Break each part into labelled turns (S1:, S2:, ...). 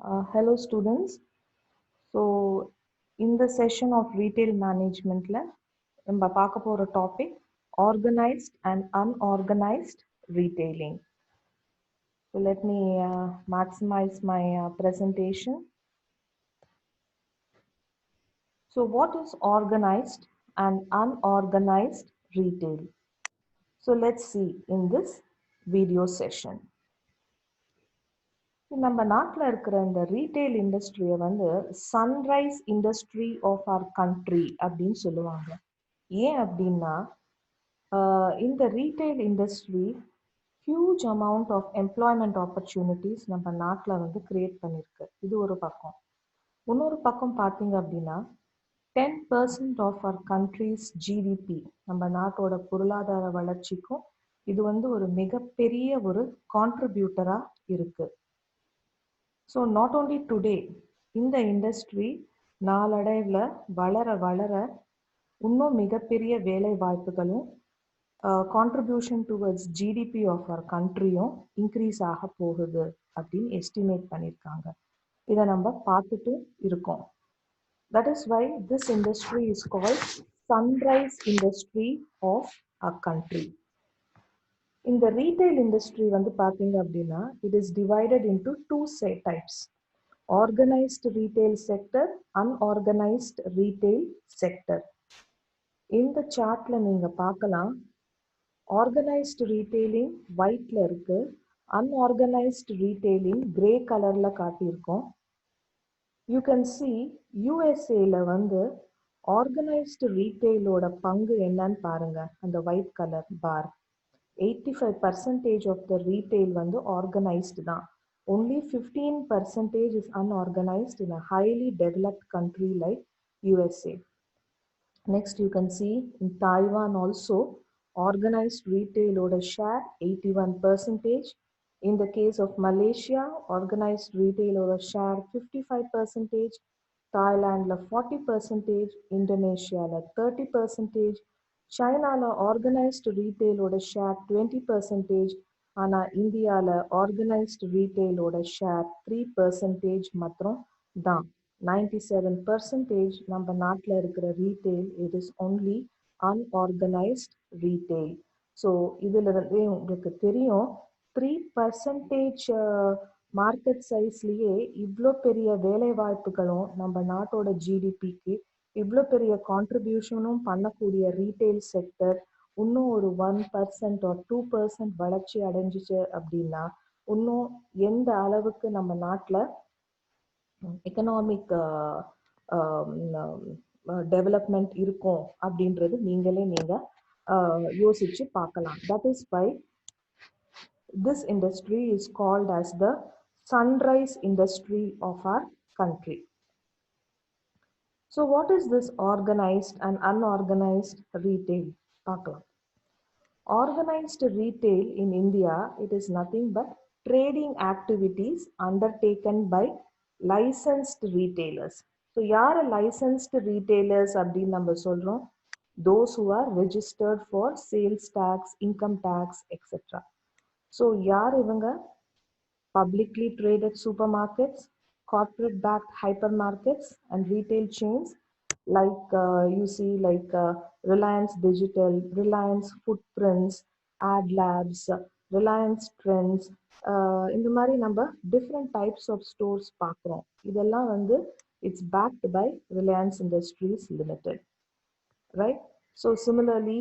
S1: Hello students. So in the session of retail management நம்ம பார்க்க போற topic organized and unorganized retailing. So let me maximize my presentation. So what is organized and unorganized retail? So let's see in this video session. நம்ம நாட்டில் இருக்கிற இந்த retail இண்டஸ்ட்ரியை வந்து sunrise industry of our country அப்படின்னு சொல்லுவாங்க. ஏன் அப்படின்னா இந்த retail industry huge amount of employment opportunities நம்ம நாட்டில் வந்து கிரியேட் பண்ணியிருக்கு. இது ஒரு பக்கம். இன்னொரு பக்கம் பார்த்தீங்க அப்படின்னா 10% ஆஃப் அவர் கண்ட்ரிஸ் ஜிடிபி, நம்ம நாட்டோட பொருளாதார வளர்ச்சிக்கும் இது வந்து ஒரு மிகப்பெரிய ஒரு கான்ட்ரிபியூட்டராக இருக்கு. ஸோ நாட் ஓன்லி டுடே, இந்த இண்டஸ்ட்ரி நாளடைவில் வளர வளர இன்னும் மிகப்பெரிய வேலை வாய்ப்புகளும் contribution towards GDP of our கண்ட்ரியும் இன்க்ரீஸ் ஆக போகுது அப்படின்னு எஸ்டிமேட் பண்ணியிருக்காங்க. இதை நம்ம பார்த்துட்டு இருக்கோம். That is why this industry is called sunrise industry of a country. இந்த ரீட்டைல் இண்டஸ்ட்ரி வந்து பார்த்தீங்க அப்படின்னா it is divided into two types: organised retail sector, unorganised retail sector. இந்த சார்ட்ல நீங்க பார்க்கலாம், ஆர்கனைஸ்ட் ரீட்டைலிங் ஒயிட்ல இருக்கு, அன்ஆர்கனைஸ்ட் ரீட்டைலிங் கிரே கலர்ல காட்டியிருக்கோம். யூ கேன் சி யூஎஸ்ஏல வந்து ஆர்கனைஸ்ட் ரீட்டைலோட பங்கு என்னன்னு பாருங்க. அந்த white colour bar 85% of the retail வந்து organized தான். Only 15% is unorganized in a highly developed country like USA. Next you can see in Taiwan also organized retail oda share 81%. In the case of Malaysia, organized retail oda share 55%. Thailand la 40%, Indonesia la 30%. சைனால organised ரீட்டைலோட share 20%, ஆனால் இந்தியாவில் organised ரீட்டைலோட share 3% மாத்திரம் தான். 97% நம்ம நாட்டில் இருக்கிற retail it is only unorganised retail. So இதில் இருந்தே உங்களுக்கு தெரியும் 3% மார்க்கெட் சைஸ்லேயே இவ்வளோ பெரிய வேலை வாய்ப்புகளும் நம்ம நாட்டோட ஜிடிபிக்கு இவ்வளோ பெரிய கான்ட்ரிபியூஷனும் பண்ணக்கூடிய ரீட்டைல் செக்டர் இன்னும் ஒரு 1% or 2% வளர்ச்சி அடைஞ்சிச்சு அப்படின்னா இன்னும் எந்த அளவுக்கு நம்ம நாட்டில் எக்கனாமிக் டெவலப்மெண்ட் இருக்கும் அப்படின்றது நீங்க யோசிச்சு பார்க்கலாம். That is why this industry is called as the sunrise industry of our country. So what is this organized and unorganized retail? பார்க்கலாம். Organized retail in India, it is nothing but trading activities undertaken by licensed retailers. So யார் licensed retailers அப்படின்னு நம்ம சொல்றோம்? Those who are registered for sales tax, income tax, etc. So யார் இவங்க? Publicly traded supermarkets, corporate-backed hypermarkets, and retail chains like you see like Reliance Digital, Reliance Footprints, Ad Labs, Reliance Trends. இந்த மாதிரி நம்ம different types of stores பார்க்குறோம். இதெல்லாம் வந்து it's backed by Reliance Industries Limited, right? So similarly,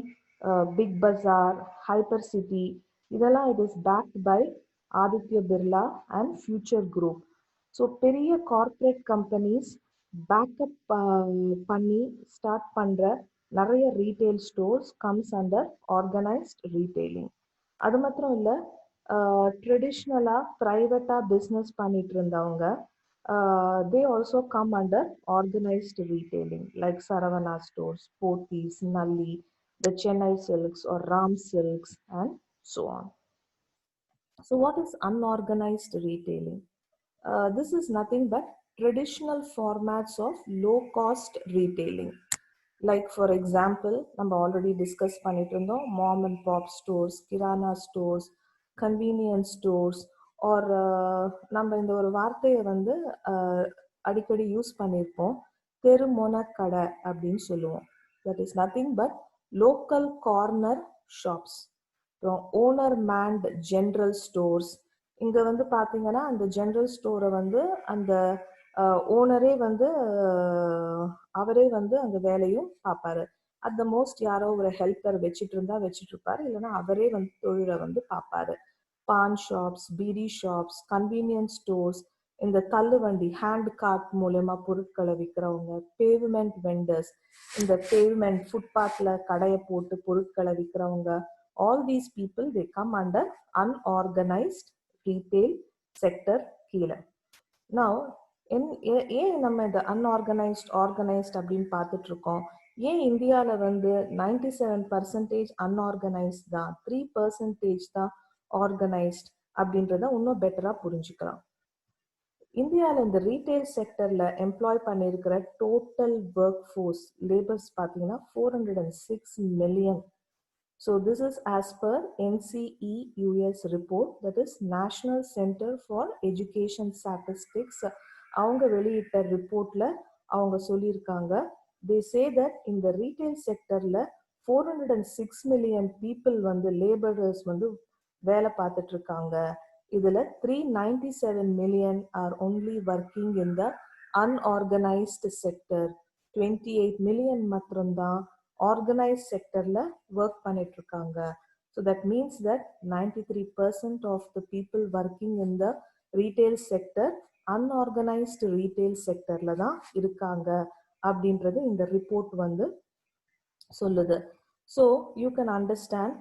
S1: Big Bazaar, Hyper City, இதெல்லாம் it is backed by Aditya Birla and Future Group. So பெரிய corporate companies backup பண்ணி start பண்ணுற நிறைய retail stores comes under organised retailing. அது மாத்திரம் இல்லை, ட்ரெடிஷ்னலாக ப்ரைவேட்டாக பிஸ்னஸ் பண்ணிட்டு இருந்தவங்க they also come under organized retailing like Saravana stores, Pothys, Nalli, the Chennai Silks or Ram Silks and so on. So what is unorganized retailing? This is nothing but traditional formats of low-cost retailing. Like for example, நம்ம already discuss பண்ணிட்டு இருந்தோம், mom and pop stores, kirana stores, convenience stores, or நம்ம இந்த ஒரு வார்த்தையை வந்து அடிக்கடி use பண்ணியிருப்போம், தெருமோன கடை அப்படின்னு சொல்லுவோம். That is nothing but local corner shops, owner manned general stores. இங்க வந்து பாத்தீங்கன்னா அந்த ஜென்ரல் ஸ்டோரை வந்து அந்த ஓனரே வந்து அவரே வந்து அங்க வேலையும் பார்ப்பாரு. அட் த மோஸ்ட் யாரோ ஒரு ஹெல்ப்பர் வச்சுட்டு இருந்தா வச்சுட்டு இருப்பாரு, இல்லைன்னா அவரே வந்து தொழிலை வந்து பார்ப்பாரு. Paan shops, beedi shops, convenience stores, இந்த தள்ளுவண்டி ஹேண்ட் கார்ட் மூலயமா பொருட்களை விற்கிறவங்க, பேவ்மெண்ட் வெண்டர்ஸ், இந்த பேவ்மெண்ட் ஃபுட்பாத்ல கடையை போட்டு பொருட்களை விற்கிறவங்க, all these people they come under unorganized retail sector கீழே. Now ஏன் நம்ம இந்த அன்ஆர்கனைஸ்ட் ஆர்கனைஸ்ட் அப்படின்னு பார்த்துட்டு இருக்கோம்? ஏன் இந்தியாவில் வந்து 97% அன்ஆர்கனைஸ்ட் தான், 3% தான் ஆர்கனைஸ்ட் அப்படின்றத இன்னும் பெட்டரா புரிஞ்சுக்கலாம். இந்தியாவில் இந்த ரீட்டைல் செக்டர்ல எம்ப்ளாய் பண்ணியிருக்கிற டோட்டல் ஒர்க் ஃபோர்ஸ் லேபர்ஸ் பார்த்தீங்கன்னா 406 million. So this is as per NCE-US report, that is National Center for Education Statistics. அவங்க வெளியிட்ட ரிப்போர்ட்ல அவங்க சொல்லியிருக்காங்க, they say that in the retail sectorல 406 million people வந்து லேபரர்ஸ் வந்து வேலை பார்த்துட்டு இருக்காங்க. இதுல 397 million are only working in the unorganized sector. 28 million மாத்திரம்தான் ஆர்கனைஸ்ட் செக்டர்ல ஒர்க் பண்ணிட்டு இருக்காங்க. So that means that 93% of the people working in the retail sector unorganized retail sectorல தான் இருக்காங்க அப்படின்றது இந்த ரிப்போர்ட் வந்து சொல்லுது. ஸோ யூ கேன் அண்டர்ஸ்டாண்ட்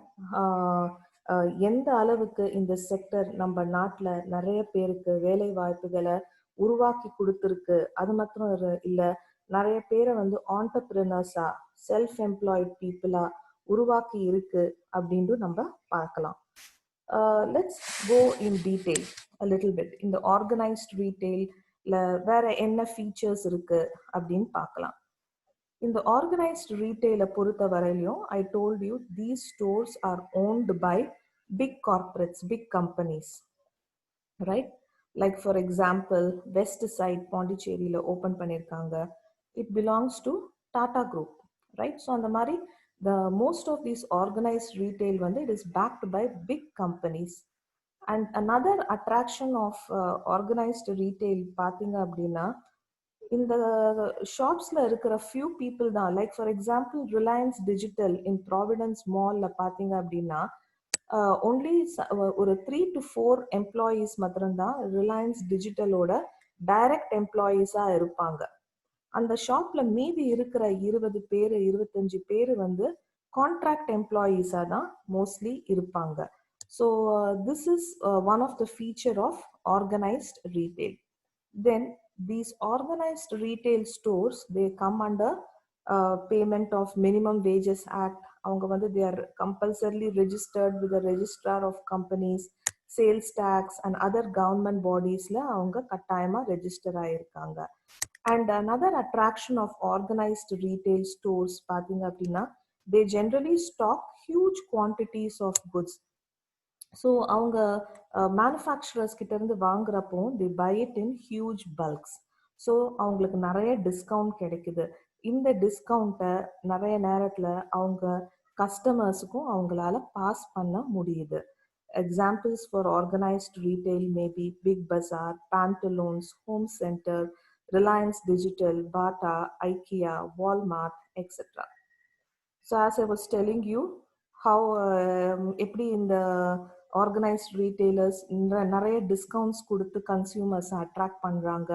S1: எந்த அளவுக்கு இந்த செக்டர் நம்ம நாட்டில் நிறைய பேருக்கு வேலை வாய்ப்புகளை உருவாக்கி கொடுத்துருக்கு. அது மாத்திரம் இல்லை, நிறைய பேரை வந்து ஆண்டர்பிரினர்ஸா, செல்ஃப் எம்ப்ளாய்ட் பீப்புளா உருவாக்கி இருக்கு அப்படின்னு நம்ம பார்க்கலாம். Let's go in detail a little bit. இந்த ஆர்கனைஸ்ட் ரீட்டெயில்ல வேற என்ன ஃபீச்சர்ஸ் இருக்கு அப்படின்னு பார்க்கலாம். இந்த ஆர்கனைஸ்ட் ரீட்டெயிலை பொறுத்த வரையிலும் I told you these stores are owned by big corporates, big companies, right? Like for example Westside பாண்டிச்சேரியில் ஓப்பன் பண்ணியிருக்காங்க, it belongs to Tata group, right? So அந்த மாதிரி the most of these organized retail வந்து it is backed by big companies. And another attraction of organized retail பார்த்தீங்க அப்படின்னா, இந்த ஷாப்ஸ்ல இருக்கிற few people தான். Like for example Reliance digital in providence மால்ல பார்த்தீங்க அப்படின்னா ஒன்லி ஒரு 3 to 4 எம்ப்ளாயீஸ் மாத்திரம்தான் ரிலையன்ஸ் டிஜிட்டலோட டைரக்ட் எம்ப்ளாயீஸா இருப்பாங்க. அந்த ஷாப்ல மீதி இருக்கிற 20 பேர் 25 பேர் வந்து கான்ட்ராக்ட் எம்ப்ளாயீஸா தான் மோஸ்ட்லி இருப்பாங்க. So this is one of the feature of organised retail. Then these organized retail stores they come under payment of minimum wages act. அவங்க வந்து they are compulsorily registered with the registrar of companies, sales tax and other government bodiesல அவங்க கட்டாயமா register ஆயிருக்காங்க. And another attraction of organized retail stores பார்த்தீங்க அப்படின்னா they generally stock huge quantities of goods. So அவங்க manufacturers கிட்ட இருந்து வாங்குறப்போ they buy it in huge bulks. So அவங்களுக்கு நிறைய டிஸ்கவுண்ட் கிடைக்குது. இந்த டிஸ்கவுண்ட்டை நிறைய நேரத்தில் அவங்க கஸ்டமர்ஸுக்கும் அவங்களால பாஸ் பண்ண முடியுது. Examples for organised retail maybe Big Bazaar, Pantaloons, Home Centre, Reliance Digital, Bata, IKEA, Walmart etcetera. So as I was telling you how எப்படி இந்த ஆர்கனைஸ்ட் ரீட்டெய்லர்ஸ் நிறைய டிஸ்கவுண்ட்ஸ் கொடுத்து கன்சியூமர்ஸ் அட்ராக்ட் பண்ணுறாங்க.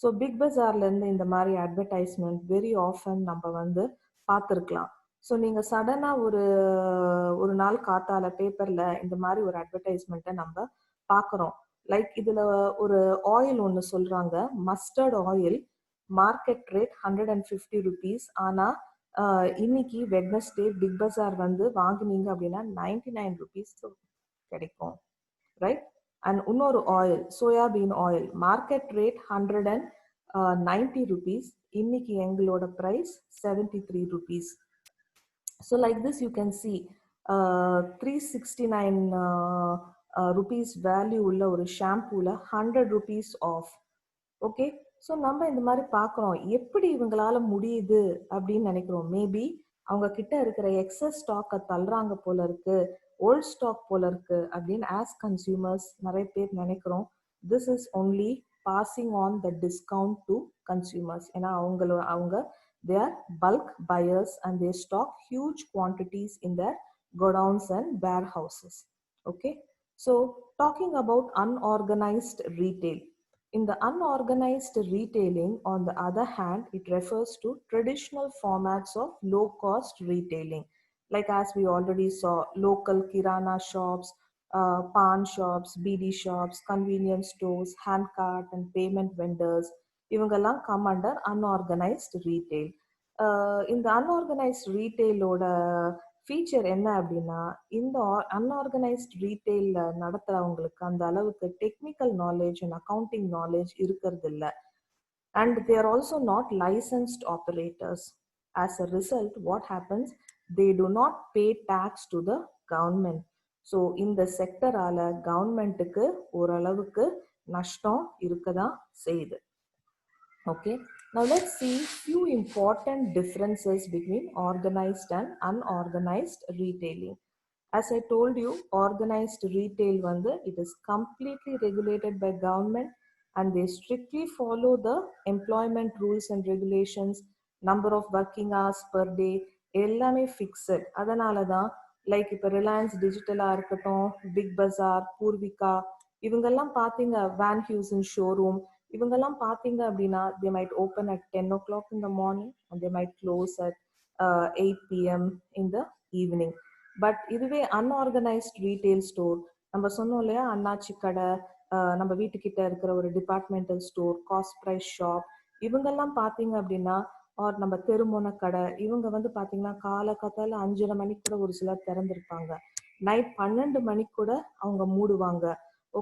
S1: ஸோ பிக் பஜார்லேருந்து இந்த மாதிரி அட்வர்டைஸ்மெண்ட் வெரி ஆஃபன் நம்ம வந்து பார்த்துருக்கலாம். ஸோ நீங்கள் சடனாக ஒரு நாள் காத்தால பேப்பரில் இந்த மாதிரி ஒரு அட்வர்டைஸ்மெண்ட்டை நம்ம பார்க்குறோம். லைக் இதில் ஒரு ஆயில் ஒன்று சொல்கிறாங்க, mustard oil, market rate 150 rupees. ஆனால் இன்னைக்கு வெட்னஸ்டே பிக் பஜார் வந்து வாங்கினீங்க அப்படின்னா 99 rupees கிடைக்கும், ரைட்? அண்ட் இன்னொரு oil, soybean oil, market rate 190 rupees, இன்னைக்கு எங்களோட price 73 rupees. So like this you can see 369 rupees value உள்ள ஒரு ஷாம்பூல 100 rupees ஆஃப். ஓகே, ஸோ நம்ம இந்த மாதிரி பார்க்குறோம். எப்படி இவங்களால முடியுது அப்படின்னு நினைக்கிறோம். மேபி அவங்க கிட்ட இருக்கிற எக்ஸஸ் ஸ்டாக்கை தள்ளுறாங்க போல இருக்கு, ஓல்ட் ஸ்டாக் போல இருக்கு அப்படின்னு ஆஸ் கன்சியூமர்ஸ் நிறைய பேர் நினைக்கிறோம். This is only passing on the discount to consumers. ஏன்னா அவங்க they are bulk buyers and they stock huge quantities in their godowns and warehouses. Okay, so talking about unorganized retail. In the unorganized retailing, on the other hand, it refers to traditional formats of low cost retailing, like as we already saw, local kirana shops, pawn shops, BD shops, convenience stores, hand cart and payment vendors. இவங்கெல்லாம் come under unorganized retail. இந்த unorganized retail ஓட feature என்ன அப்படின்னா, இந்த unorganised retail நடத்துறவங்களுக்கு அந்த அளவுக்கு technical knowledge and accounting knowledge இருக்கிறது இல்லை. And they are also not licensed operators. As a result what happens, they do not pay tax to the government. So இந்த செக்டரால கவர்மெண்ட்டுக்கு ஓரளவுக்கு நஷ்டம் இருக்கதான் செய்யுது. Okay, now let's see few important differences between organized and unorganized retailing. As I told you, organized retail it is completely regulated by government and they strictly follow the employment rules and regulations, number of working hours per day, எல்லாமே fixed. அதனால தான் like இப்போ Reliance டிஜிட்டலாக இருக்கட்டும், big பஜார், பூர்விகா, இவங்கெல்லாம் பார்த்தீங்க, van Heusen showroom, இவங்கெல்லாம் பார்த்தீங்க அப்படின்னா they might open at 10 o'clock in the morning and they might close at 8 p.m. in the evening. But இதுவே அன்ஆர்கனைஸ்ட் ரீட்டைல் ஸ்டோர், நம்ம சொன்னோம் இல்லையா, அண்ணாச்சி கடை, நம்ம வீட்டுக்கிட்ட இருக்கிற ஒரு departmental store, cost price shop, இவங்கெல்லாம் பார்த்தீங்க அப்படின்னா, ஆர் நம்ம தெருமுன கடை, இவங்க பார்த்தீங்கன்னா காலகாத்தால 5:30 மணிக்கு கூட ஒரு சிலர் திறந்திருப்பாங்க, நைட் 12 மணிக்கு கூட அவங்க மூடுவாங்க.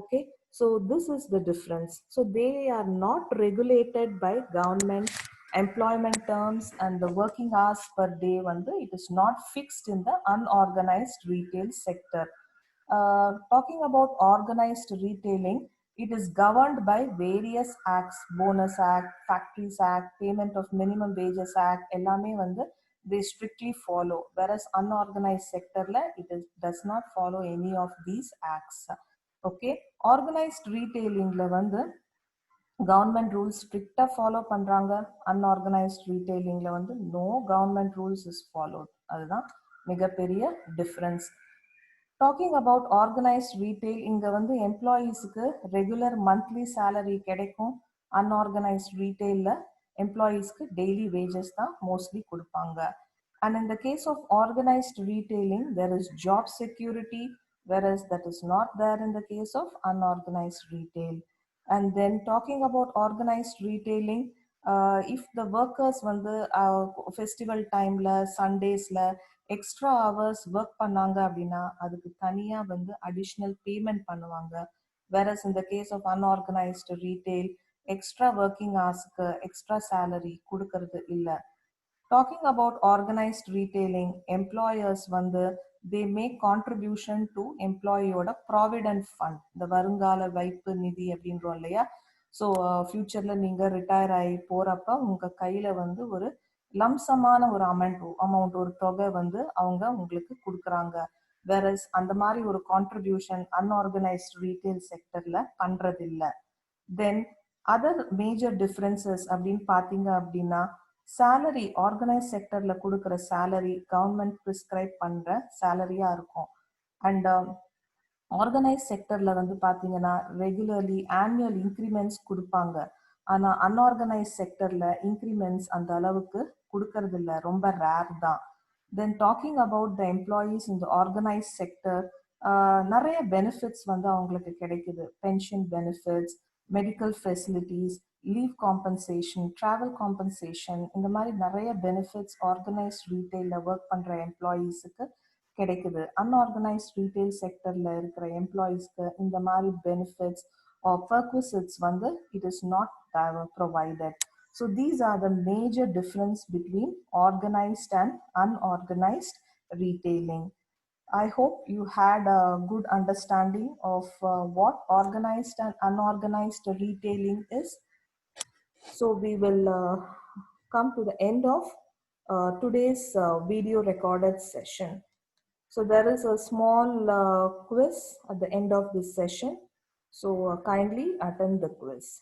S1: Okay, so this is the difference. So they are not regulated by government employment terms and the working hours per day it is not fixed in the unorganized retail sector. Talking about organized retailing, it is governed by various acts, bonus act, factories act, payment of minimum wages act, ellame they strictly follow, whereas unorganized sector does not follow any of these acts. Okay, organized retailing government rules ஸ்ட்ரிக்டா follow பண்றாங்க, unorganised ரீட்டைலிங்ல no government rules is followed. அதுதான் மிகப்பெரிய difference. Talking about organised retail, இங்க எம்ப்ளாயீஸுக்கு regular monthly salary கிடைக்கும். Unorganised ரீட்டைல்ல எம்ப்ளாயீஸ்க்கு டெய்லி வேஜஸ் தான் மோஸ்ட்லி கொடுப்பாங்க. And in the case of organized retailing, there is job security, whereas that is not there in the case of unorganized retail. And then talking about organized retailing, if the workers festival time la, Sundays la, extra hours work பண்ணாங்க அப்படின்னா அதுக்கு தனியா additional payment பண்ணுவாங்க. Whereas in the case of unorganized retail, extra working hours extra salary கொடுக்கறது இல்லை. Talking about organized retailing, employers they make contribution to employee oda provident fund, the வருங்கால வைப்பு நிதி அப்படின்றோம் இல்லையா. ஸோ ஃபியூச்சர்ல நீங்க ரிட்டையர் ஆகி போறப்ப உங்க கையில ஒரு லம்சமான ஒரு அமௌண்ட் ஒரு தொகை அவங்க உங்களுக்கு கொடுக்குறாங்க. வேறஸ் அந்த மாதிரி ஒரு கான்ட்ரிபியூஷன் அன்ஆர்கனைஸ்ட் ரீட்டைல் செக்டர்ல பண்றது இல்லை. தென் அதர் மேஜர் டிஃபரன்சஸ் அப்படின்னு பார்த்தீங்க அப்படின்னா, சேலரி ஆர்கனைஸ் செக்டர்ல கொடுக்குற சேலரி கவர்மெண்ட் ப்ரிஸ்கிரைப் பண்ற சேலரியா இருக்கும். அண்ட் ஆர்கனைஸ் செக்டர்ல பாத்தீங்கன்னா ரெகுலர்லி ஆனுவல் இன்க்ரிமெண்ட்ஸ் கொடுப்பாங்க. ஆனா அன்ஆர்கனைஸ் செக்டர்ல இன்க்ரிமெண்ட்ஸ் அந்த அளவுக்கு கொடுக்கறது இல்லை, ரொம்ப ரேர் தான். Then talking about the employees in the organise sector, நிறைய பெனிஃபிட்ஸ் அவங்களுக்கு கிடைக்குது. Pension benefits, medical facilities, leave compensation, travel compensation, இந்த மாதிரி நிறைய பெனிஃபிட்ஸ் ஆர்கனைஸ்ட் ரீட்டைல ஒர்க் பண்ற எம்ப்ளாயீஸுக்கு கிடைக்குது. அன்ஆர்கனைஸ்ட் ரீட்டைல் செக்டர்ல இருக்கிற எம்ப்ளாயீஸ்க்கு இந்த மாதிரி benefits or perquisites it is not provided. So these are the major difference between organized and unorganized retailing. I hope you had a good understanding of what organized and unorganized retailing is. So we will come to the end of today's video recorded session. So there is a small quiz at the end of this session. So kindly attend the quiz.